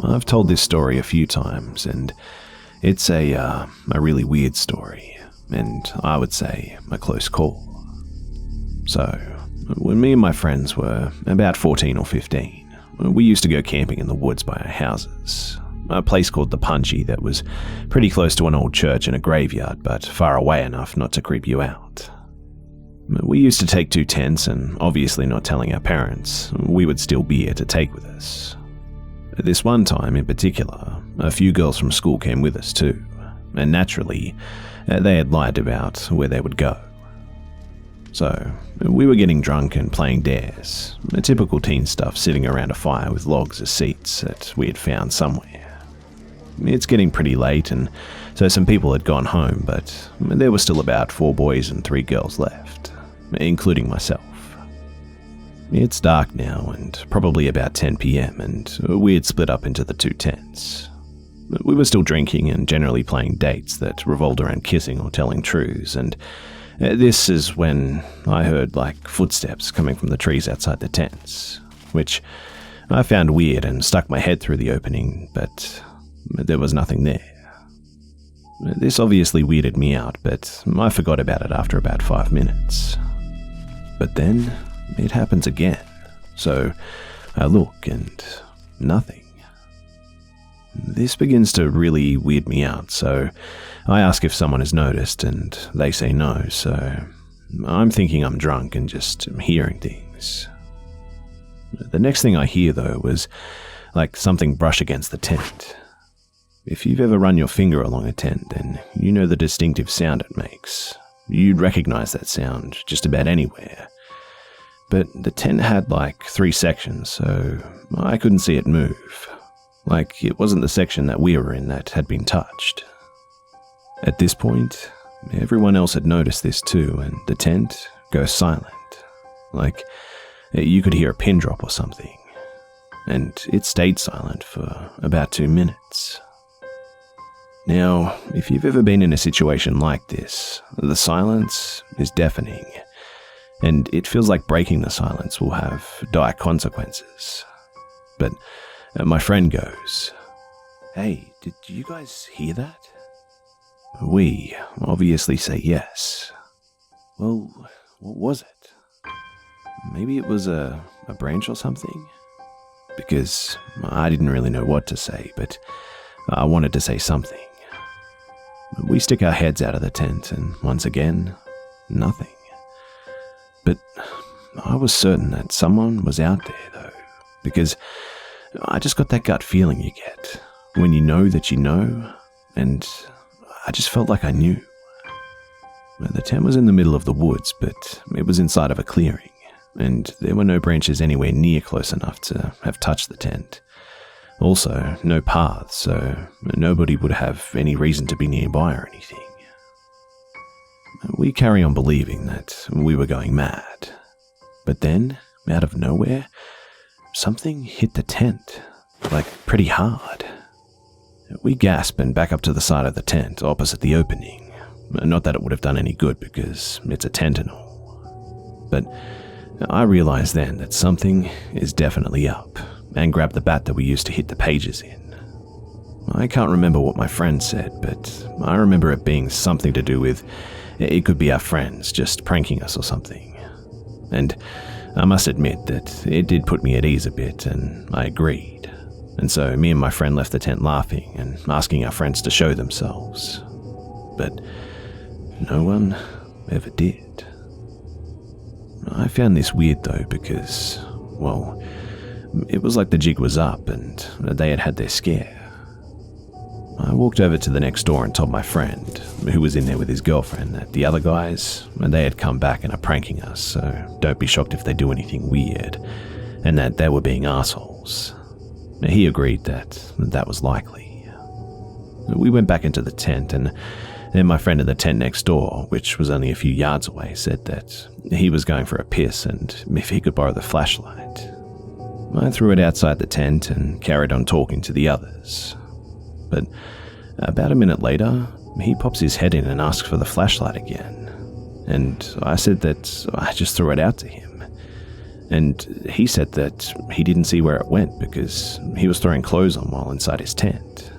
I've told this story a few times, and it's a really weird story, and I would say a close call. So, when me and my friends were about 14 or 15, we used to go camping in the woods by our houses, a place called the Punchy that was pretty close to an old church and a graveyard, but far away enough not to creep you out. We used to take 2 tents, and obviously not telling our parents, we would steal beer to take with us. This one time in particular, a few girls from school came with us too, and naturally, they had lied about where they would go. So, we were getting drunk and playing dares, typical teen stuff, sitting around a fire with logs as seats that we had found somewhere. It's getting pretty late, and so some people had gone home, but there were still about 4 boys and 3 girls left, including myself. It's dark now, and probably about 10 p.m, and we had split up into the 2 tents. We were still drinking and generally playing dates that revolved around kissing or telling truths, and this is when I heard footsteps coming from the trees outside the tents, which I found weird and stuck my head through the opening, but there was nothing there. This obviously weirded me out, but I forgot about it after about 5 minutes. But then it happens again, so I look and nothing. This begins to really weird me out, so I ask if someone has noticed, and they say no, so I'm thinking I'm drunk and just hearing things. The next thing I hear, though, was like something brush against the tent. If you've ever run your finger along a tent, then you know the distinctive sound it makes. You'd recognize that sound just about anywhere. But the tent had 3 sections, so I couldn't see it move. It wasn't the section that we were in that had been touched. At this point, everyone else had noticed this too, and the tent goes silent. You could hear a pin drop or something. And it stayed silent for about 2 minutes. Now, if you've ever been in a situation like this, the silence is deafening, and it feels like breaking the silence will have dire consequences. But my friend goes, "Hey, did you guys hear that?" We obviously say yes. Well, what was it? Maybe it was a branch or something? Because I didn't really know what to say, but I wanted to say something. We stick our heads out of the tent, and once again, nothing. But I was certain that someone was out there, though, because I just got that gut feeling you get when you know that you know, and I just felt like I knew. The tent was in the middle of the woods, but it was inside of a clearing, and there were no branches anywhere near close enough to have touched the tent. Also, no paths, so nobody would have any reason to be nearby or anything. We carry on believing that we were going mad. But then, out of nowhere, something hit the tent, pretty hard. We gasp and back up to the side of the tent opposite the opening. Not that it would have done any good because it's a tent and all. But I realized then that something is definitely up, and grabbed the bat that we used to hit the pages in. I can't remember what my friend said, but I remember it being something to do with it could be our friends just pranking us or something. And I must admit that it did put me at ease a bit, and I agreed. And so me and my friend left the tent laughing and asking our friends to show themselves. But no one ever did. I found this weird though because, well, it was like the jig was up and they had had their scare. I walked over to the next door and told my friend, who was in there with his girlfriend, that the other guys, they had come back and are pranking us, so don't be shocked if they do anything weird, and that they were being assholes. He agreed that that was likely. We went back into the tent, and then my friend in the tent next door, which was only a few yards away, said that he was going for a piss and if he could borrow the flashlight. I threw it outside the tent and carried on talking to the others. But about a minute later, he pops his head in and asks for the flashlight again. And I said that I just threw it out to him. And he said that he didn't see where it went because he was throwing clothes on while inside his tent.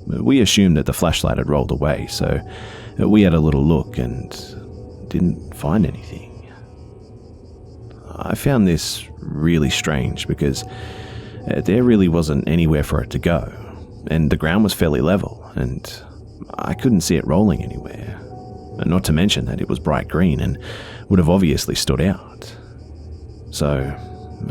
We assumed that the flashlight had rolled away, so we had a little look and didn't find anything. I found this really strange because there really wasn't anywhere for it to go, and the ground was fairly level, and I couldn't see it rolling anywhere. Not to mention that it was bright green and would have obviously stood out. So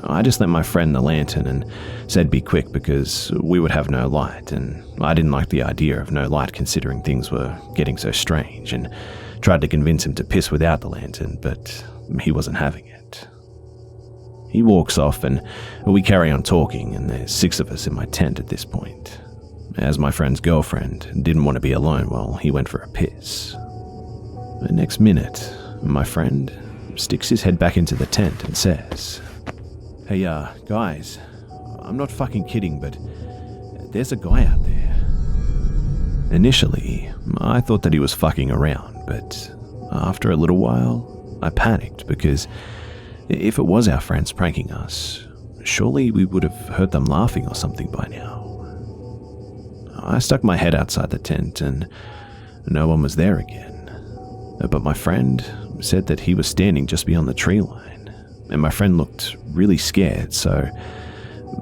I just lent my friend the lantern and said be quick because we would have no light, and I didn't like the idea of no light considering things were getting so strange, and tried to convince him to piss without the lantern, but he wasn't having it. He walks off and we carry on talking, and there's 6 of us in my tent at this point, as my friend's girlfriend didn't want to be alone while he went for a piss. The next minute, my friend sticks his head back into the tent and says, "Hey, guys, I'm not fucking kidding, but there's a guy out there." Initially, I thought that he was fucking around, but after a little while, I panicked because if it was our friends pranking us, surely we would have heard them laughing or something by now. I stuck my head outside the tent and no one was there again. But my friend said that he was standing just beyond the tree line, and my friend looked really scared, so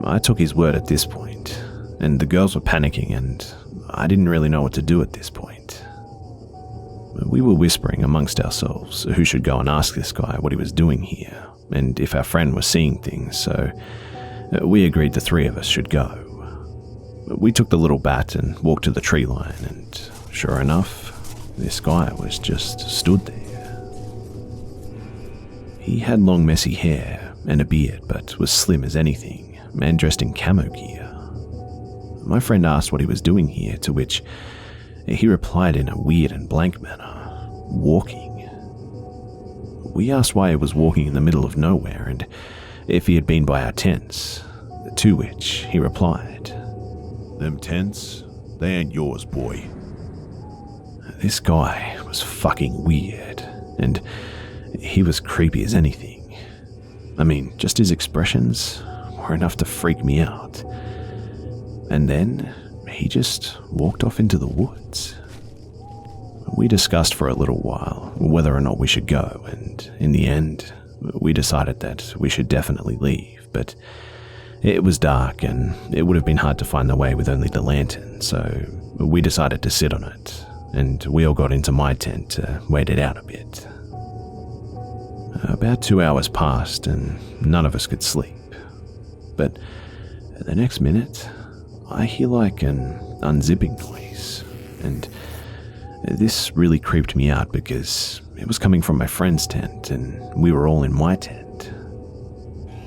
I took his word at this point, and the girls were panicking and I didn't really know what to do at this point. We were whispering amongst ourselves who should go and ask this guy what he was doing here, and if our friend was seeing things, so we agreed the 3 of us should go. We took the little bat and walked to the tree line, and sure enough, this guy was just stood there. He had long messy hair and a beard, but was slim as anything, and dressed in camo gear. My friend asked what he was doing here, to which he replied in a weird and blank manner, walking. We asked why he was walking in the middle of nowhere and if he had been by our tents, to which he replied, "Them tents, they ain't yours, boy." This guy was fucking weird, and he was creepy as anything. I mean, just his expressions were enough to freak me out. And then he just walked off into the woods. We discussed for a little while whether or not we should go, and in the end, we decided that we should definitely leave, but it was dark and it would have been hard to find the way with only the lantern, so we decided to sit on it, and we all got into my tent to wait it out a bit. About 2 hours passed and none of us could sleep, but the next minute, I hear like an unzipping noise, and this really creeped me out because it was coming from my friend's tent and we were all in my tent.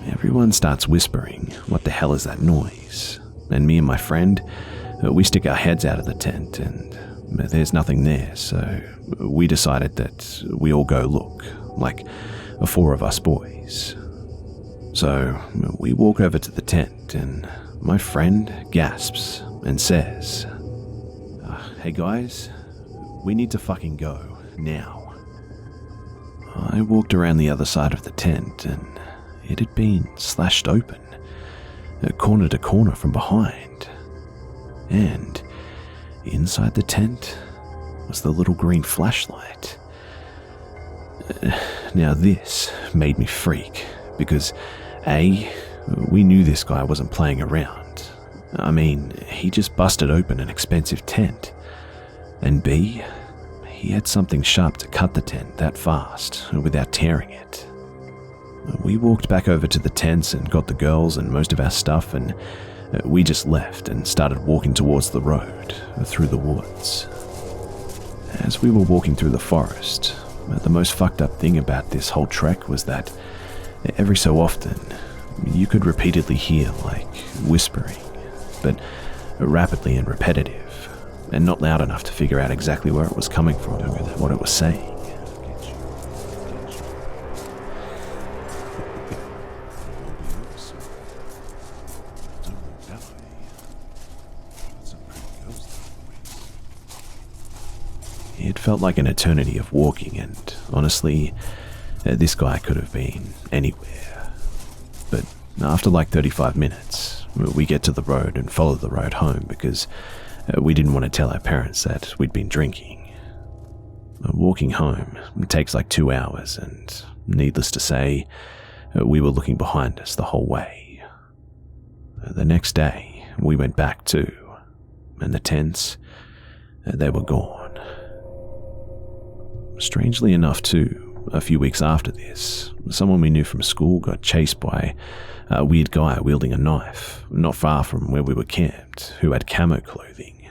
Everyone starts whispering, "What the hell is that noise?" And me and my friend, we stick our heads out of the tent and there's nothing there, so we decided that we all go look, like 4 of us boys. So we walk over to the tent and my friend gasps and says, "Hey guys, we need to fucking go, now." I walked around the other side of the tent and it had been slashed open, corner to corner from behind. And inside the tent was the little green flashlight. Now this made me freak because A, we knew this guy wasn't playing around. I mean, he just busted open an expensive tent. And B, he had something sharp to cut the tent that fast without tearing it. We walked back over to the tents and got the girls and most of our stuff, and we just left and started walking towards the road through the woods. As we were walking through the forest, the most fucked up thing about this whole trek was that every so often you could repeatedly hear like whispering, but rapidly and repetitive, and not loud enough to figure out exactly where it was coming from or what it was saying. It felt like an eternity of walking, and honestly, this guy could have been anywhere. but after like 35 minutes, we get to the road and follow the road home because we didn't want to tell our parents that we'd been drinking. Walking home takes like 2 hours, and needless to say, we were looking behind us the whole way. The next day, we went back too, and the tents, they were gone. Strangely enough too, a few weeks after this, someone we knew from school got chased by a weird guy wielding a knife not far from where we were camped who had camo clothing.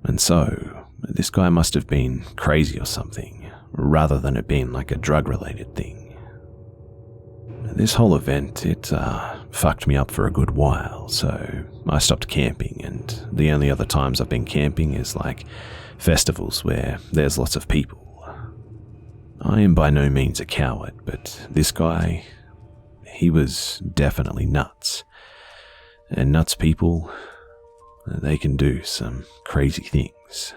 And so, this guy must have been crazy or something, rather than it being like a drug-related thing. This whole event, it fucked me up for a good while, so I stopped camping, and the only other times I've been camping is like festivals where there's lots of people. I am by no means a coward, but this guy, he was definitely nuts. And nuts people, they can do some crazy things.